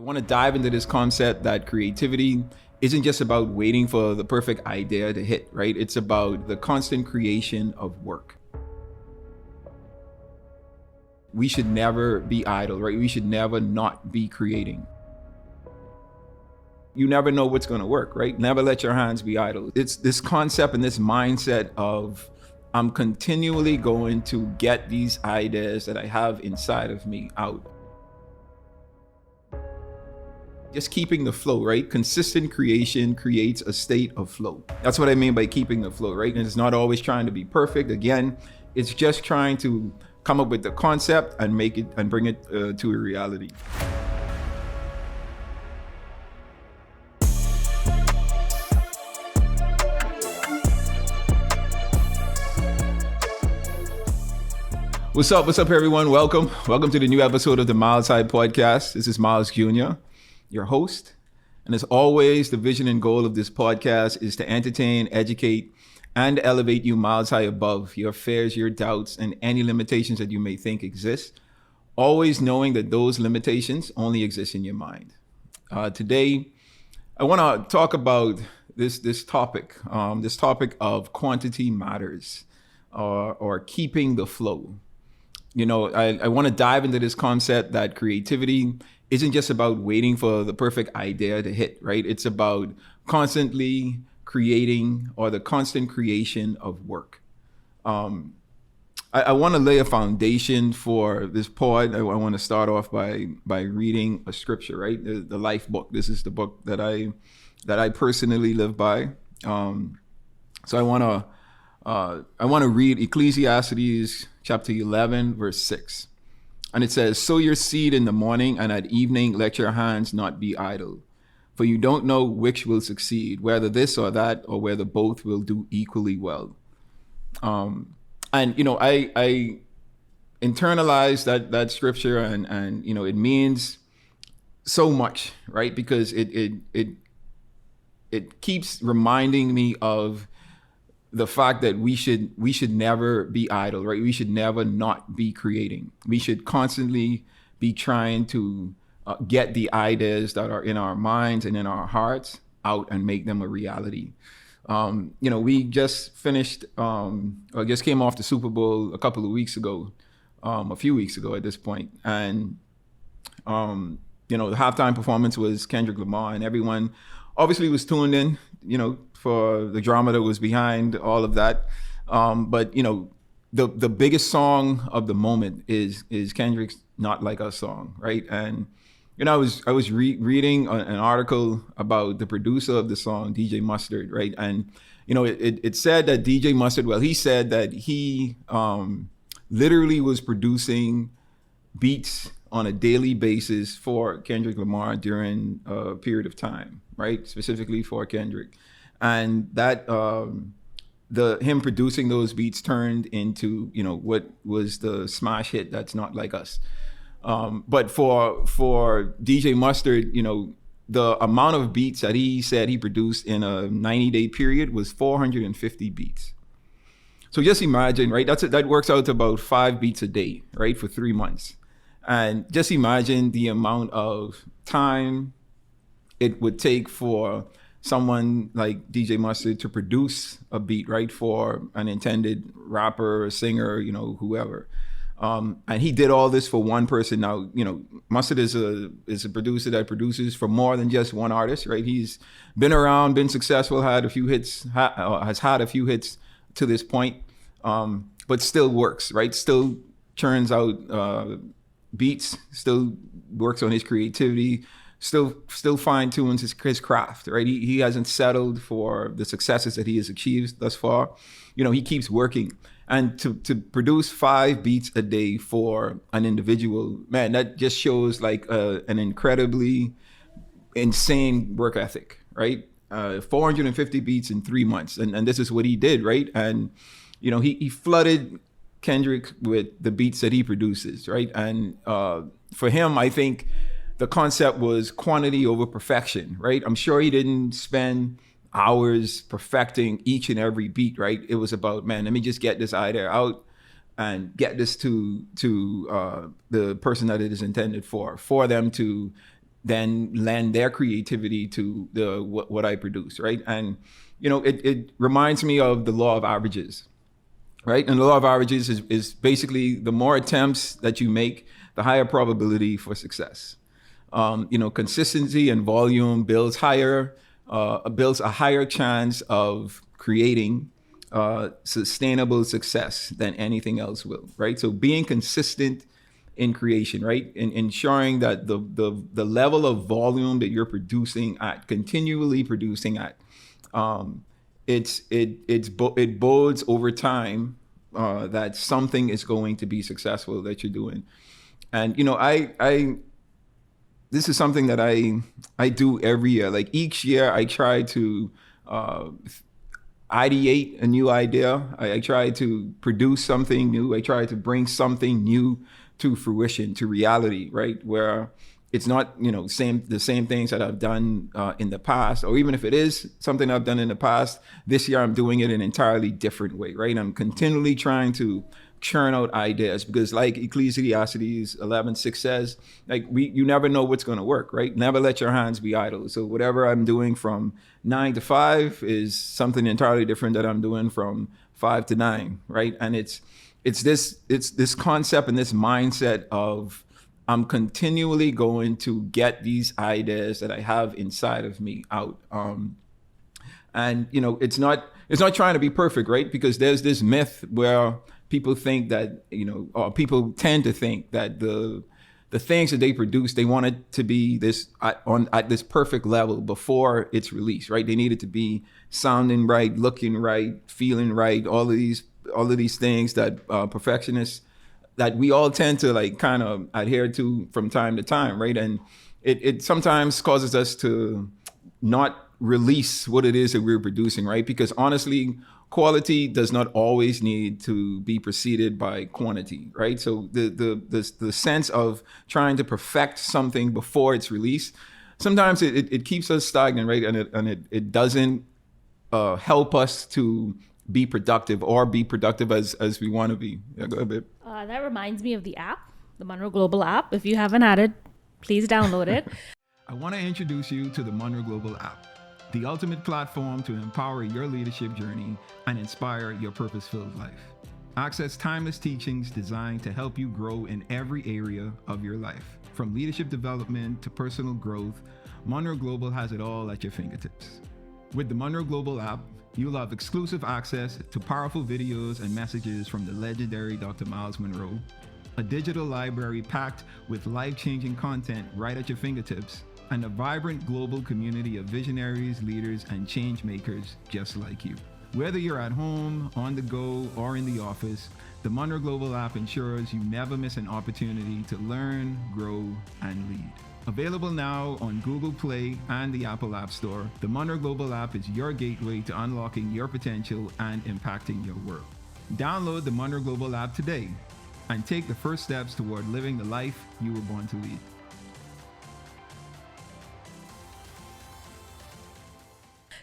I want to dive into this concept that creativity isn't just about waiting for the perfect idea to hit, right? It's about the constant creation of work. We should never be idle, right? We should never not be creating. You never know what's going to work, right? Never let your hands be idle. It's this concept and this mindset of I'm continually going to get these ideas that I have inside of me out. Just keeping the flow, right? Consistent creation creates a state of flow. That's what I mean by keeping the flow, right? And it's not always trying to be perfect. Again, it's just trying to come up with the concept and make it and bring it to a reality. What's up, everyone? Welcome to the new episode of the Myles podcast. This is Myles Jr., your host. And as always, the vision and goal of this podcast is to entertain, educate, and elevate you miles high above your fears, your doubts, and any limitations that you may think exist, always knowing that those limitations only exist in your mind. Today, I want to talk about this topic of quantity matters, or keeping the flow. You know, I want to dive into this concept that creativity isn't just about waiting for the perfect idea to hit, right? It's about constantly creating, or the constant creation of work. I want to lay a foundation for this pod. I want to start off by reading a scripture, right? The life book. This is the book that I personally live by. So I want to read Ecclesiastes chapter 11, verse 6. And it says, "Sow your seed in the morning, and at evening let your hands not be idle. For you don't know which will succeed, whether this or that, or whether both will do equally well." And, you know, I internalized that scripture, and, you know, it means so much, right? Because it keeps reminding me of the fact that we should never be idle, right? We should never not be creating. We should constantly be trying to get the ideas that are in our minds and in our hearts out and make them a reality. You know, we just finished, or just came off the Super Bowl a few weeks ago at this point. And, you know, the halftime performance was Kendrick Lamar, and everyone obviously was tuned in, you know, for the drama that was behind all of that. But, you know, the biggest song of the moment is Kendrick's "Not Like Us" song, right? And, you know, I was reading an article about the producer of the song, DJ Mustard, right? And, you know, it said that DJ Mustard, well, he said that he literally was producing beats on a daily basis for Kendrick Lamar during a period of time, right? Specifically for Kendrick. And that him producing those beats turned into, you know, what was the smash hit that's "Not Like Us." But for DJ Mustard, you know, the amount of beats that he said he produced in a 90-day period was 450 beats. So just imagine, right? That works out to about 5 beats a day, right? For 3 months. And just imagine the amount of time it would take for someone like DJ Mustard to produce a beat, right, for an intended rapper or singer, you know, whoever. And he did all this for one person. Now, you know, Mustard is a producer that produces for more than just one artist, right? He's been around, been successful, has had a few hits to this point, but still works, right? Still churns out beats, still works on his creativity, still fine tunes his craft, right? He hasn't settled for the successes that he has achieved thus far. You know, he keeps working. And to produce 5 beats a day for an individual, man, that just shows like an incredibly insane work ethic, right? 450 beats in 3 months. And this is what he did, right? And, you know, he flooded Kendrick with the beats that he produces, right? And for him, I think the concept was quantity over perfection, right? I'm sure he didn't spend hours perfecting each and every beat, right? It was about, man, let me just get this idea out and get this to the person that it is intended for them to then lend their creativity to what I produce, right? And it reminds me of the law of averages, right? And the law of averages is basically the more attempts that you make, the higher probability for success. Consistency and volume builds a higher chance of creating sustainable success than anything else will, right? So being consistent in creation, right, and ensuring that the level of volume that you're continually producing at, it bodes over time that something is going to be successful that you're doing. And I this is something that I do every year. Like each year, I try to ideate a new idea. I try to produce something new. I try to bring something new to fruition, to reality, right? Where it's not the same things that I've done in the past, or even if it is something I've done in the past, this year I'm doing it in an entirely different way, right? I'm continually trying to churn out ideas, because like Ecclesiastes 11:6 says, like you never know what's going to work, right? Never let your hands be idle. So whatever I'm doing from 9 to 5 is something entirely different that I'm doing from 5 to 9, right? And it's this concept and this mindset of I'm continually going to get these ideas that I have inside of me out. And it's not trying to be perfect, right? Because there's this myth where people think that, or people tend to think that the things that they produce, they want it to be at this perfect level before it's released, right? They need it to be sounding right, looking right, feeling right, all of these things that perfectionists, that we all tend to like kind of adhere to from time to time, right? And it sometimes causes us to not release what it is that we're producing, right? Because honestly, quality does not always need to be preceded by quantity, right? So the sense of trying to perfect something before it's released, sometimes it keeps us stagnant, right? And it doesn't help us to be productive as we want to be. Yeah, go ahead, babe. That reminds me of the app, the Munroe Global app. If you haven't had it, please download it. I want to introduce you to the Munroe Global app, the ultimate platform to empower your leadership journey and inspire your purpose-filled life. Access timeless teachings designed to help you grow in every area of your life. From leadership development to personal growth, Munroe Global has it all at your fingertips. With the Munroe Global app, you'll have exclusive access to powerful videos and messages from the legendary Dr. Myles Munroe, a digital library packed with life-changing content right at your fingertips, and a vibrant global community of visionaries, leaders, and change makers just like you. Whether you're at home, on the go, or in the office, the Munroe Global app ensures you never miss an opportunity to learn, grow, and lead. Available now on Google Play and the Apple App Store, the Munroe Global app is your gateway to unlocking your potential and impacting your world. Download the Munroe Global app today and take the first steps toward living the life you were born to lead.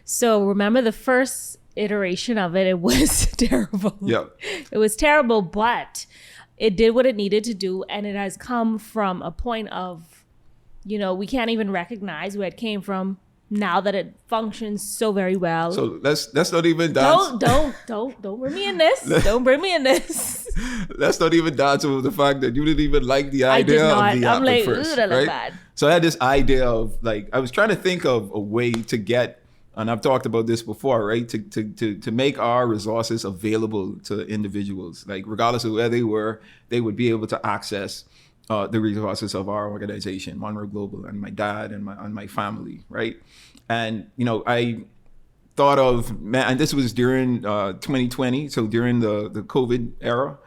So remember the first iteration of it was terrible. Yeah. It was terrible, but it did what it needed to do. And it has come from a point of, we can't even recognize where it came from now that it functions so very well. So let's not even dance. Don't bring me in this. Don't bring me in this. Let's not even dance over the fact that you didn't even like the idea of the app at first, that right? bad. So I had this idea of I was trying to think of a way to get, and I've talked about this before, right? To make our resources available to individuals, like regardless of where they were, they would be able to access the resources of our organization, Munroe Global, and my dad and my family, right? And I thought of, and this was during 2020, so during the COVID era,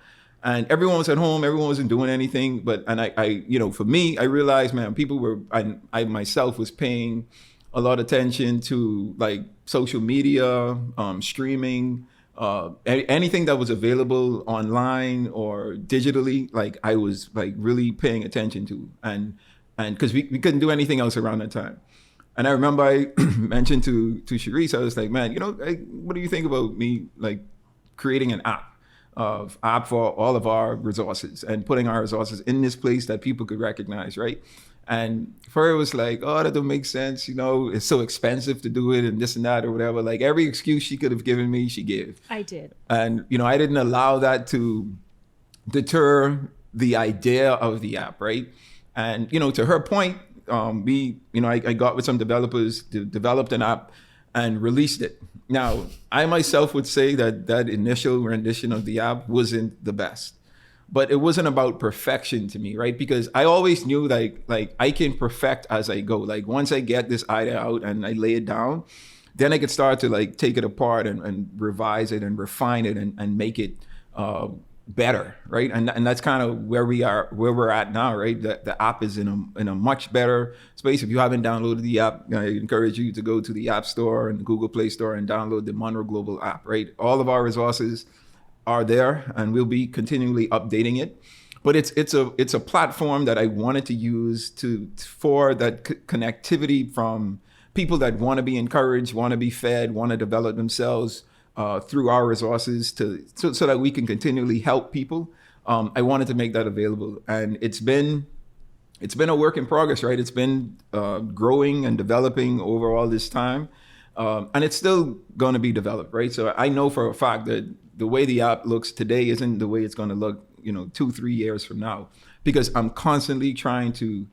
and everyone was at home, everyone wasn't doing anything, and I for me, I realized, people were, I myself was paying a lot of attention to like social media, streaming, anything that was available online or digitally, like I was like really paying attention to, and because we couldn't do anything else around that time. And I remember I mentioned to Sharice, I was like, man, what do you think about me like creating an app for all of our resources and putting our resources in this place that people could recognize, right? And for her, it was like, oh, that don't make sense. You know, it's so expensive to do it and this and that or whatever. Like every excuse she could have given me, she gave. I did. And, you know, I didn't allow that to deter the idea of the app, right? And, you know, to her point, I got with some developers, developed an app and released it. Now, I myself would say that initial rendition of the app wasn't the best. But it wasn't about perfection to me, right? Because I always knew like I can perfect as I go. Like once I get this idea out and I lay it down, then I could start to like take it apart and revise it and refine it and make it better, right? And that's kind of where we're at now, right? The app is in a much better space. If you haven't downloaded the app, I encourage you to go to the App Store and the Google Play Store and download the Munroe Global app, right? All of our resources are there, and we'll be continually updating it. But it's a platform that I wanted to use for that connectivity from people that want to be encouraged, want to be fed, want to develop themselves through our resources so that we can continually help people. I wanted to make that available, and it's been a work in progress, right? It's been growing and developing over all this time, and it's still going to be developed, right? So I know for a fact that the way the app looks today isn't the way it's going to look, 2-3 years from now, because I'm constantly trying to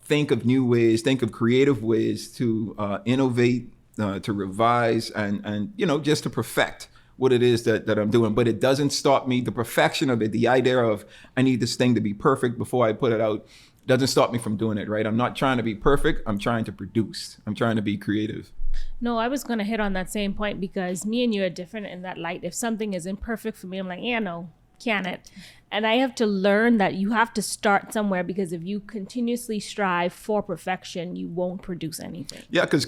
think of new ways, think of creative ways to innovate, to revise, and just to perfect what it is that I'm doing. But it doesn't stop me. The perfection of it, the idea of I need this thing to be perfect before I put it out, doesn't stop me from doing it, right? I'm not trying to be perfect. I'm trying to produce. I'm trying to be creative. No, I was going to hit on that same point because me and you are different in that light. If something isn't perfect for me, I'm like, yeah, no, can it? And I have to learn that you have to start somewhere, because if you continuously strive for perfection, you won't produce anything. Yeah, because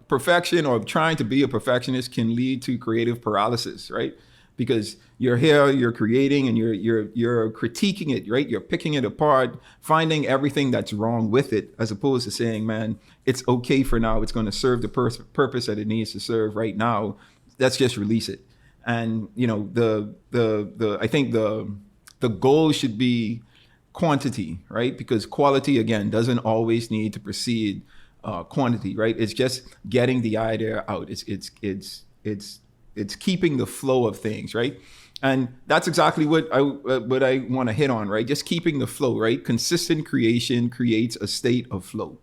perfection or trying to be a perfectionist can lead to creative paralysis, right? Because you're here, you're creating, and you're critiquing it, right? You're picking it apart, finding everything that's wrong with it, as opposed to saying, man, it's okay for now. It's going to serve the purpose that it needs to serve right now. Let's just release it. And I think the goal should be quantity, right? Because quality, again, doesn't always need to precede quantity, right? It's just getting the idea out. It's keeping the flow of things, right? And that's exactly what I want to hit on, right? Just keeping the flow, right? Consistent creation creates a state of flow.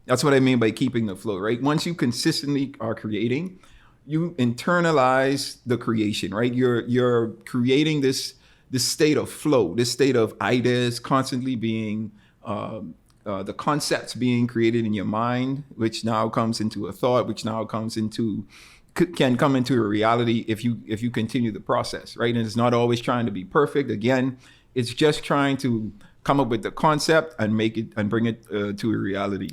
That's what I mean by keeping the flow, right? Once you consistently are creating, you internalize the creation, right? You're creating this state of flow, this state of ideas constantly being, the concepts being created in your mind, which now comes into a thought, which now can come into a reality if you continue the process, right? And it's not always trying to be perfect. Again, it's just trying to come up with the concept and make it and bring it to a reality.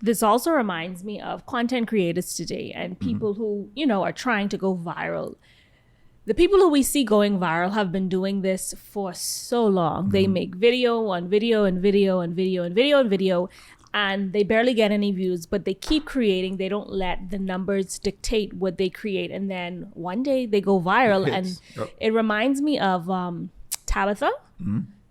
This also reminds me of content creators today and people who, are trying to go viral. The people who we see going viral have been doing this for so long. They make video on video and video and video and video and video, and they barely get any views, but they keep creating. They don't let the numbers dictate what they create. And then one day they go viral. And it reminds me of Tabitha.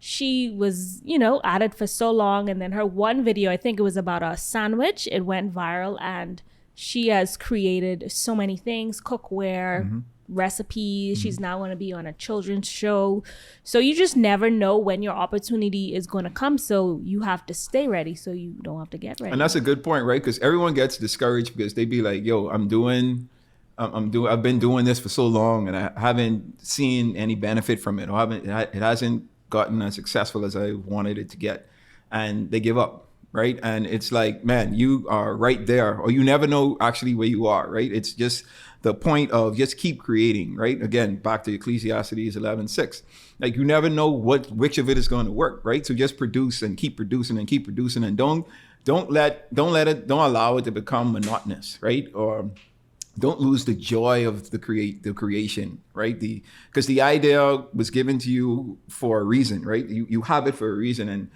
She was, at it for so long. And then her one video, I think it was about a sandwich. It went viral, and she has created so many things, cookware, recipes. She's now going to be on a children's show. So you just never know when your opportunity is going to come. So you have to stay ready so you don't have to get ready. And that's a good point, right? Because everyone gets discouraged because they be like, yo, I've been doing this for so long and I haven't seen any benefit from it, or it hasn't gotten as successful as I wanted it to get. And they give up, right? And it's like, man, you are right there, or you never know actually where you are, right? It's just the point of just keep creating, right? Again, back to Ecclesiastes 11:6. Like, you never know which of it is going to work, right? So just produce and keep producing and keep producing, and don't allow it to become monotonous, right? Or don't lose the joy of the creation, right? Because the idea was given to you for a reason, right? You have it for a reason. And,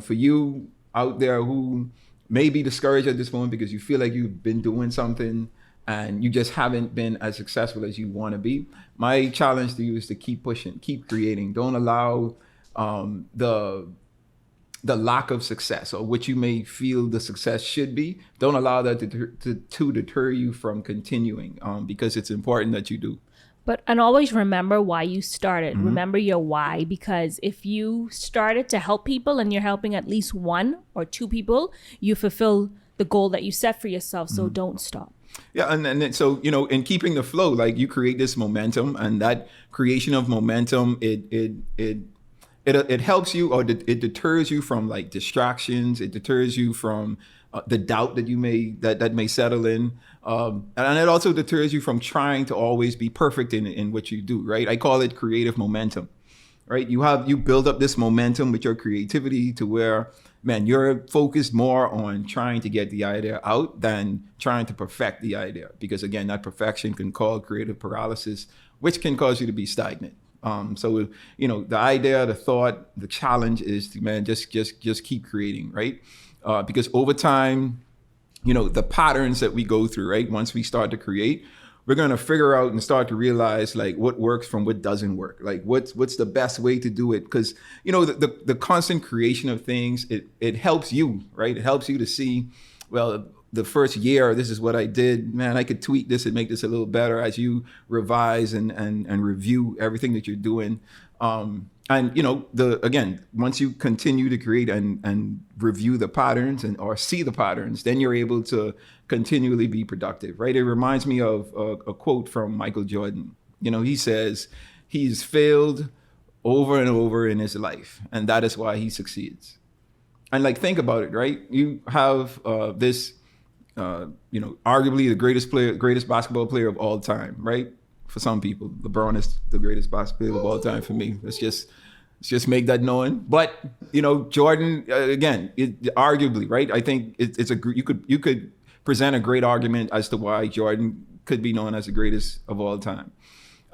for you out there who may be discouraged at this moment because you feel like you've been doing something and you just haven't been as successful as you want to be, my challenge to you is to keep pushing, keep creating. Don't allow the lack of success or what you may feel the success should be, don't allow that to deter you from continuing, because it's important that you do. And always remember why you started. Mm-hmm. Remember your why, because if you started to help people and you're helping at least one or two people, you fulfill the goal that you set for yourself. So don't stop. Yeah, and so, you know, in keeping the flow, like you create this momentum, and that creation of momentum, it helps you, or it deters you from like distractions. It deters you from the doubt that that may settle in, and it also deters you from trying to always be perfect in what you do. Right? I call it creative momentum. Right? You build up this momentum with your creativity to where, man, you're focused more on trying to get the idea out than trying to perfect the idea, because again, that perfection can cause creative paralysis, which can cause you to be stagnant. So, you know, the idea, the thought, the challenge is to, man, just keep creating, right? Because over time, you know, the patterns that we go through, right? Once we start to create, we're going to figure out and start to realize like what works from what doesn't work. Like what's the best way to do it? Because, you know, the constant creation of things, it helps you, right? It helps you to see, well, the first year, this is what I did. Man, I could tweak this and make this a little better as you revise and review everything that you're doing. And, you know, again, once you continue to create and review the patterns or see the patterns, then you're able to continually be productive, right? It reminds me of a quote from Michael Jordan. You know, he says he's failed over and over in his life, and that is why he succeeds. And like, think about it, right? You have this, you know, arguably the greatest basketball player of all time, right? For some people, LeBron is the greatest basketball player of all time. For me, let's just make that known. But, you know, Jordan, again, arguably, right? I think you could present a great argument as to why Jordan could be known as the greatest of all time.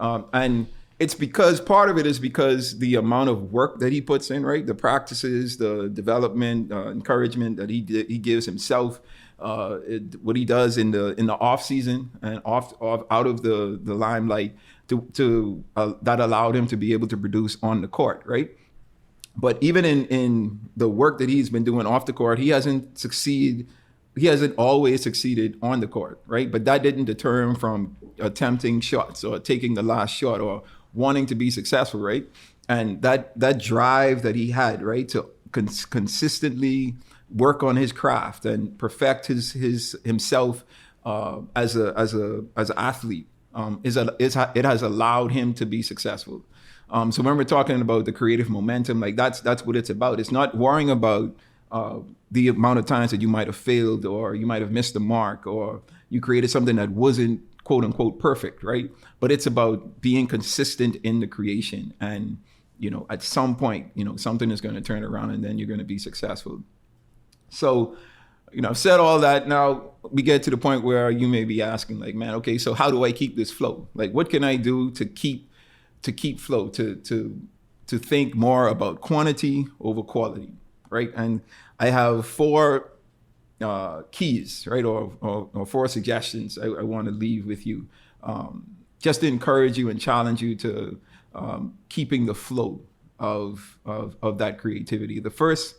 And it's because part of it is because the amount of work that he puts in, right? The practices, the development, encouragement that he gives himself, what he does in the off season and out of the limelight to that allowed him to be able to produce on the court, right? But even in the work that he's been doing off the court, he hasn't always succeeded on the court, right? But that didn't deter him from attempting shots or taking the last shot or wanting to be successful, right? And that drive that he had, right, to consistently work on his craft and perfect himself as an athlete, it has allowed him to be successful. So when we're talking about the creative momentum, like that's what it's about. It's not worrying about the amount of times that you might have failed or you might have missed the mark or you created something that wasn't quote unquote perfect, right? But it's about being consistent in the creation. And, you know, at some point, you know, something is going to turn around and then you're going to be successful. So, you know, I've said all that. Now we get to the point where you may be asking like, man, okay, so how do I keep this flow? Like, what can I do to keep flow, to think more about quantity over quality, right? And I have 4 keys, right, or 4 suggestions I want to leave with you, just to encourage you and challenge you to keeping the flow of that creativity. The first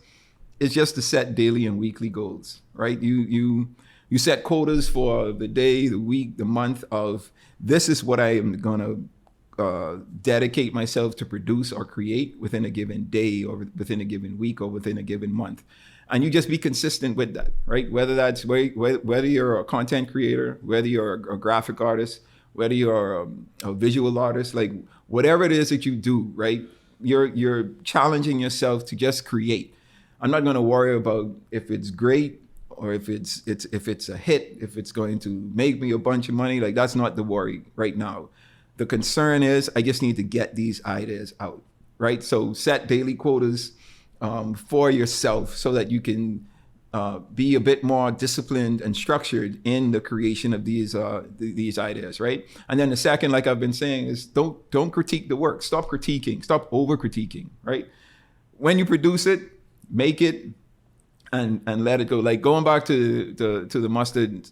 is just to set daily and weekly goals, right? You set quotas for the day, the week, the month of this is what I am gonna dedicate myself to produce or create within a given day or within a given week or within a given month. And you just be consistent with that, right? Whether that's whether you're a content creator, whether you're a graphic artist, whether you're a visual artist, like whatever it is that you do, right? You're challenging yourself to just create. I'm not going to worry about if it's great or if it's a hit, if it's going to make me a bunch of money. Like that's not the worry right now. The concern is I just need to get these ideas out, right? So set daily quotas for yourself so that you can be a bit more disciplined and structured in the creation of these ideas, right? And then the second, like I've been saying, is don't critique the work. Stop critiquing. Stop over critiquing, right? When you produce it, make it and let it go. Like going back to the mustard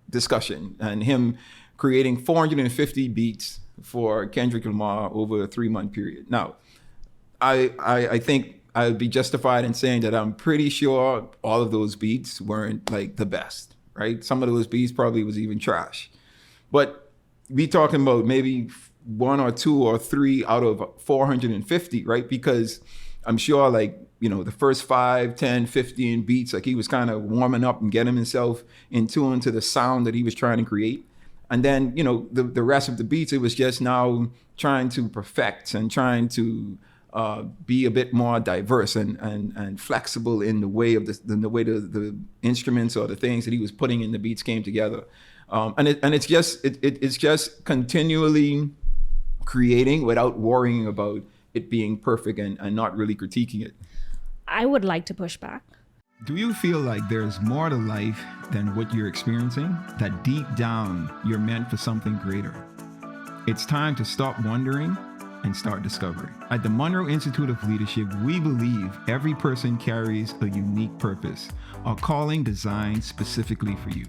discussion and him creating 450 beats for Kendrick Lamar over a 3-month period. Now, I think I would be justified in saying that I'm pretty sure all of those beats weren't like the best, right? Some of those beats probably was even trash. But we talking about maybe 1 or 2 or 3 out of 450, right? Because I'm sure like, the first 5, 10, 15 beats, like he was kind of warming up and getting himself in tune to the sound that he was trying to create. And then, the rest of the beats, it was just now trying to perfect and trying to be a bit more diverse and flexible in the way of the instruments or the things that he was putting in the beats came together. And it's just continually creating without worrying about it being perfect and not really critiquing it. I would like to push back. Do you feel like there's more to life than what you're experiencing? That deep down, you're meant for something greater? It's time to stop wondering and start discovering. At the Munroe Institute of Leadership, we believe every person carries a unique purpose, a calling designed specifically for you.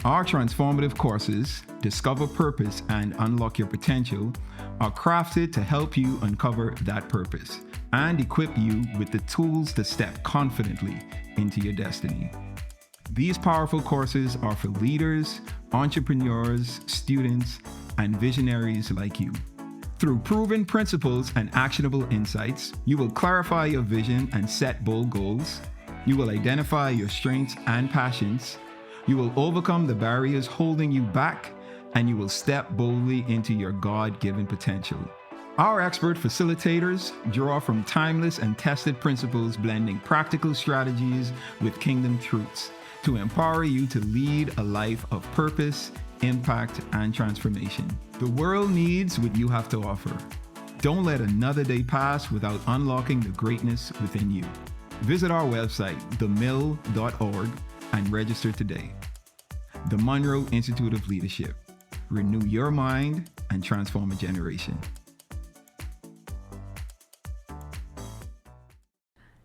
Our transformative courses, Discover Purpose and Unlock Your Potential, are crafted to help you uncover that purpose and equip you with the tools to step confidently into your destiny. These powerful courses are for leaders, entrepreneurs, students, and visionaries like you. Through proven principles and actionable insights, you will clarify your vision and set bold goals. You will identify your strengths and passions. You will overcome the barriers holding you back, and you will step boldly into your God-given potential. Our expert facilitators draw from timeless and tested principles, blending practical strategies with kingdom truths to empower you to lead a life of purpose, impact, and transformation. The world needs what you have to offer. Don't let another day pass without unlocking the greatness within you. Visit our website, themill.org, and register today. The Munroe Institute of Leadership. Renew your mind and transform a generation.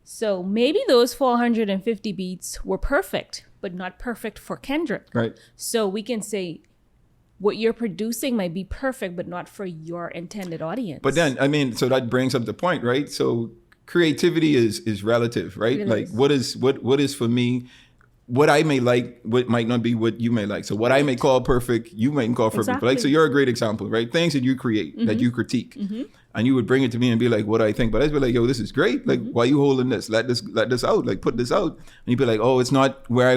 So maybe those 450 beats were perfect, but not perfect for Kendrick. Right. So we can say what you're producing might be perfect, but not for your intended audience. But then, so that brings up the point, right? So creativity is relative, right? It like is. what is for me, what I may like, what might not be what you may like. So what I may call perfect, you might call perfect. Exactly. Like, so you're a great example, right? Things that you create, that you critique. And you would bring it to me and be like, what do I think? But I'd be like, yo, this is great. Like, why are you holding this? Let this out. Like, put this out. And you'd be like, oh, it's not where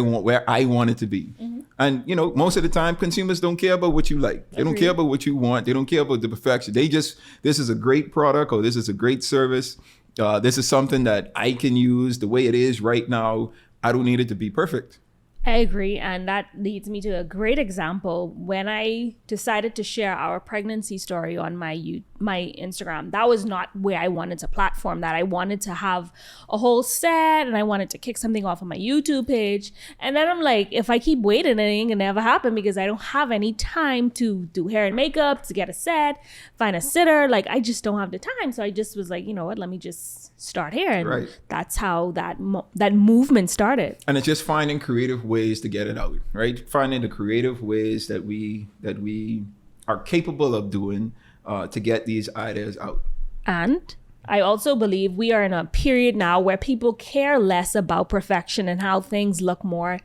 I want it to be. And, most of the time, consumers don't care about what you like. They don't care about what you want. They don't care about the perfection. This is a great product, or this is a great service. This is something that I can use the way it is right now. I don't need it to be perfect. I agree. And that leads me to a great example. When I decided to share our pregnancy story on my Instagram, that was not where I wanted to platform that. I wanted to have a whole set and I wanted to kick something off on my YouTube page. And then I'm like, if I keep waiting, it ain't gonna ever happen because I don't have any time to do hair and makeup, to get a set, find a sitter. Like, I just don't have the time. So I just was like, you know what, let me just start here. And that's how that movement started. And it's just finding creative ways to get it out, right? Finding the creative ways that we are capable of doing to get these ideas out. And I also believe we are in a period now where people care less about perfection and how things look more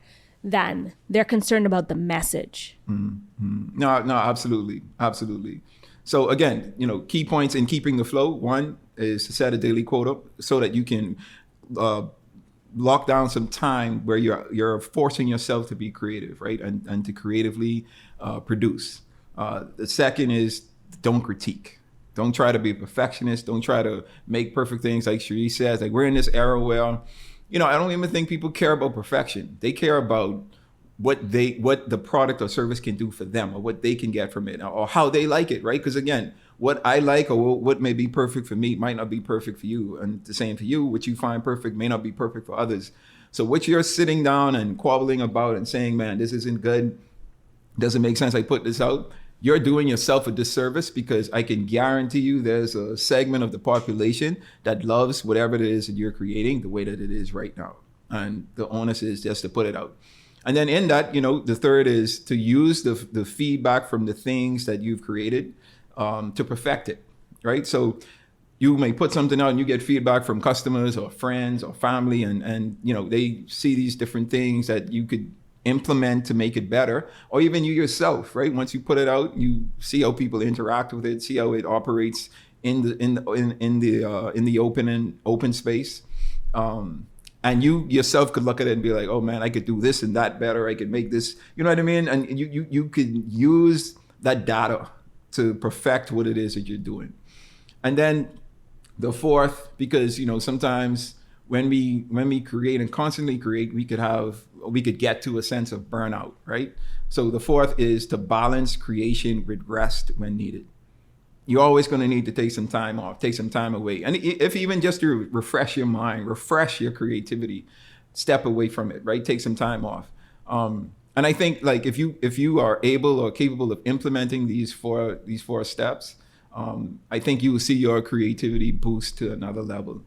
than they're concerned about the message. No, absolutely. So again, key points in keeping the flow. One is to set a daily quota so that you can lock down some time where you're forcing yourself to be creative, right? And to creatively produce. The second is don't critique. Don't try to be a perfectionist. Don't try to make perfect things. Like Cherie says, like, we're in this era where, I don't even think people care about perfection. They care about what the product or service can do for them, or what they can get from it, or how they like it, right? Because again, what I like or what may be perfect for me might not be perfect for you. And the same for you, what you find perfect may not be perfect for others. So what you're sitting down and quabbling about and saying, man, this isn't good, doesn't make sense, I put this out, you're doing yourself a disservice, because I can guarantee you there's a segment of the population that loves whatever it is that you're creating the way that it is right now. And the onus is just to put it out. And then in that, the third is to use the feedback from the things that you've created to perfect it, right? So you may put something out and you get feedback from customers or friends or family, and they see these different things that you could implement to make it better, or even you yourself, right? Once you put it out, you see how people interact with it, see how it operates in the open space, and you yourself could look at it and be like, oh man, I could do this and that better. I could make this, you know what I mean? And you could use that data to perfect what it is that you're doing. And then the fourth, because sometimes when we create and constantly create, we could get to a sense of burnout, right? So the fourth is to balance creation with rest when needed. You're always going to need to take some time off, take some time away. And if even just to refresh your mind, refresh your creativity, step away from it, right? Take some time off. And I think like if you are able or capable of implementing these four steps, I think you will see your creativity boost to another level,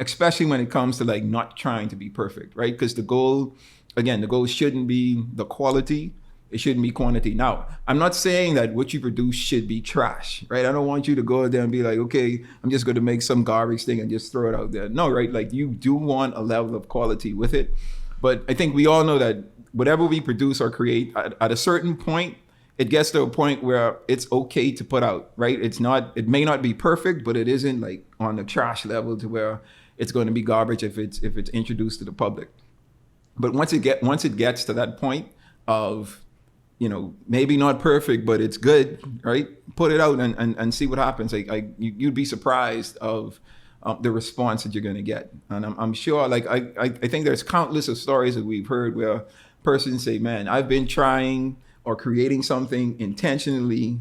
especially when it comes to like not trying to be perfect, right? Because the goal shouldn't be the quality. It shouldn't be quantity. Now, I'm not saying that what you produce should be trash, right? I don't want you to go there and be like, okay, I'm just going to make some garbage thing and just throw it out there. No, right? Like you do want a level of quality with it. But I think we all know that whatever we produce or create at a certain point, it gets to a point where it's okay to put out, right? It may not be perfect, but it isn't like on the trash level to where it's going to be garbage if it's introduced to the public. But once it gets to that point of, maybe not perfect, but it's good, right? Put it out and see what happens. You'd be surprised of the response that you're going to get. And I'm sure, like, I think there's countless of stories that we've heard where persons say, man, I've been trying or creating something intentionally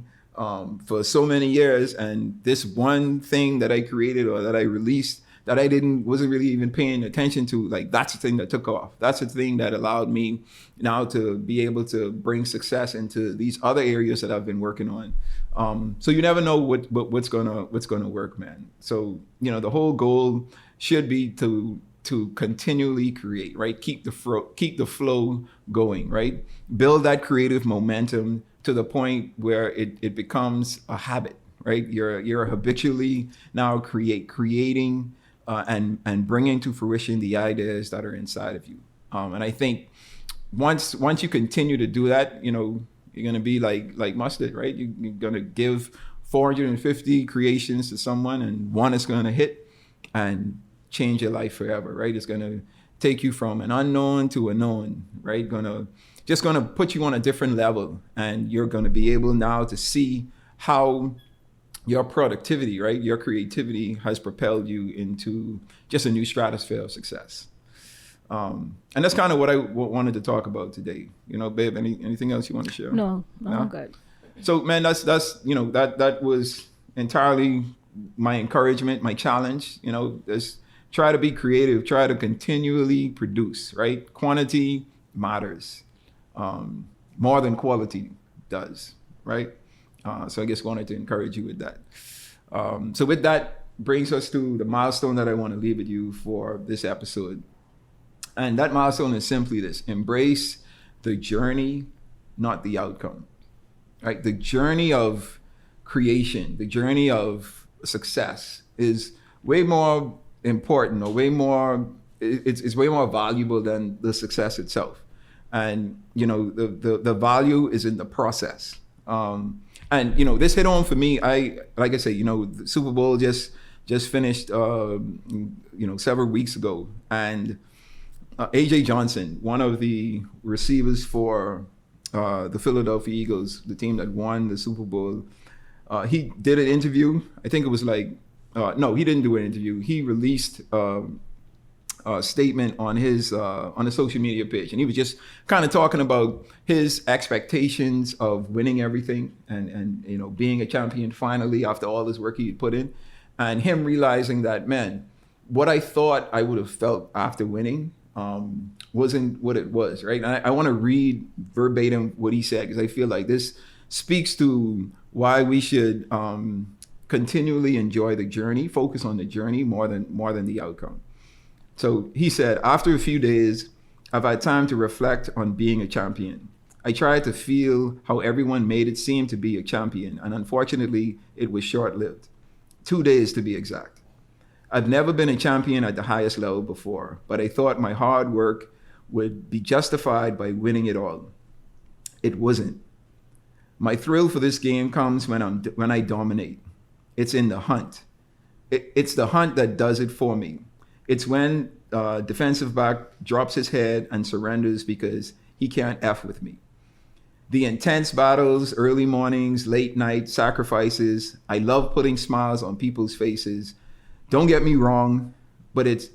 for so many years, and this one thing that I created or that I released that I wasn't really even paying attention to, like that's the thing that took off. That's the thing that allowed me now to be able to bring success into these other areas that I've been working on. So you never know what's gonna work, man. So the whole goal should be to continually create, right? Keep the flow going, right? Build that creative momentum to the point where it becomes a habit, right? You're habitually now creating and bringing to fruition the ideas that are inside of you. And I think once you continue to do that, you're gonna be like Mustard, right? You're gonna give 450 creations to someone, and one is gonna hit and change your life forever, right? It's gonna take you from an unknown to a known, right? Just gonna put you on a different level, and you're gonna be able now to see how your productivity, right? Your creativity has propelled you into just a new stratosphere of success. And that's kind of what I wanted to talk about today. Babe, anything else you want to share? No, I'm good. So, man, that's that was entirely my encouragement, my challenge. Just try to be creative, try to continually produce, right? Quantity matters more than quality does, right? So I just wanted to encourage you with that. So with that brings us to the milestone that I want to leave with you for this episode. And that milestone is simply this: embrace the journey, not the outcome, right? The journey of creation, the journey of success is way more important, or it's way more valuable than the success itself. And, the value is in the process. And this hit home for me. Like I say, the Super Bowl just finished, several weeks ago, and AJ Johnson, one of the receivers for the Philadelphia Eagles, the team that won the Super Bowl, he did an interview. I think it was like, no, he didn't do an interview. He released a statement on his social media page, and he was just kind of talking about his expectations of winning everything and being a champion finally after all this work he had put in, and him realizing that, man, what I thought I would have felt after winning wasn't what it was, right? And I want to read verbatim what he said, because I feel like this speaks to why we should continually enjoy the journey, focus on the journey more than the outcome. So he said, after a few days, I've had time to reflect on being a champion. I tried to feel how everyone made it seem to be a champion, and unfortunately, it was short-lived. 2 days to be exact. I've never been a champion at the highest level before, but I thought my hard work would be justified by winning it all. It wasn't. My thrill for this game comes when I dominate. It's in the hunt. It's the hunt that does it for me. It's when defensive back drops his head and surrenders because he can't F with me. The intense battles, early mornings, late night sacrifices. I love putting smiles on people's faces. Don't get me wrong, but it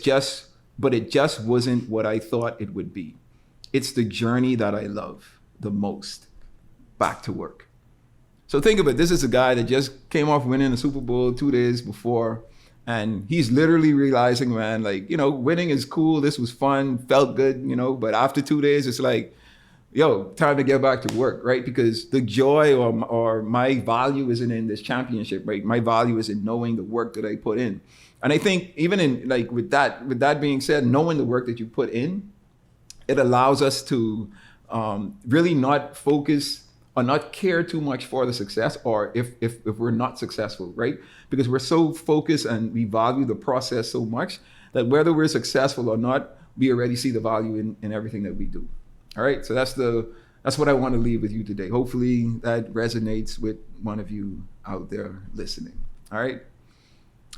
just wasn't what I thought it would be. It's the journey that I love the most. Back to work. So think of it. This is a guy that just came off winning the Super Bowl 2 days before, and he's literally realizing, man, like, winning is cool. This was fun, felt good, but after 2 days, it's like, yo, time to get back to work, right? Because the joy or my value isn't in this championship, right? My value is in knowing the work that I put in. And I think even in with that being said, knowing the work that you put in, it allows us to really not focus or not care too much for the success, or if we're not successful, right? Because we're so focused and we value the process so much that whether we're successful or not, we already see the value in everything that we do. All right, so that's what I want to leave with you today. Hopefully that resonates with one of you out there listening. All right,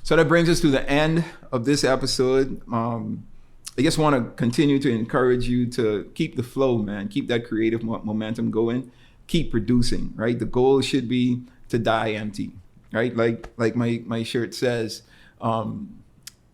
so that brings us to the end of this episode. I just want to continue to encourage you to keep the flow, man. Keep that creative momentum going. Keep producing, right? The goal should be to die empty, right? Like my shirt says,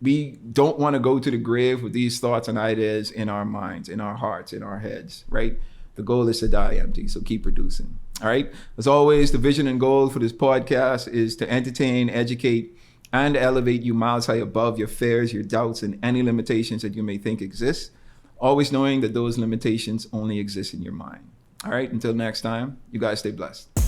we don't want to go to the grave with these thoughts and ideas in our minds, in our hearts, in our heads, right? The goal is to die empty, so keep producing, all right? As always, the vision and goal for this podcast is to entertain, educate, and elevate you miles high above your fears, your doubts, and any limitations that you may think exist, always knowing that those limitations only exist in your mind. All right, until next time, you guys stay blessed.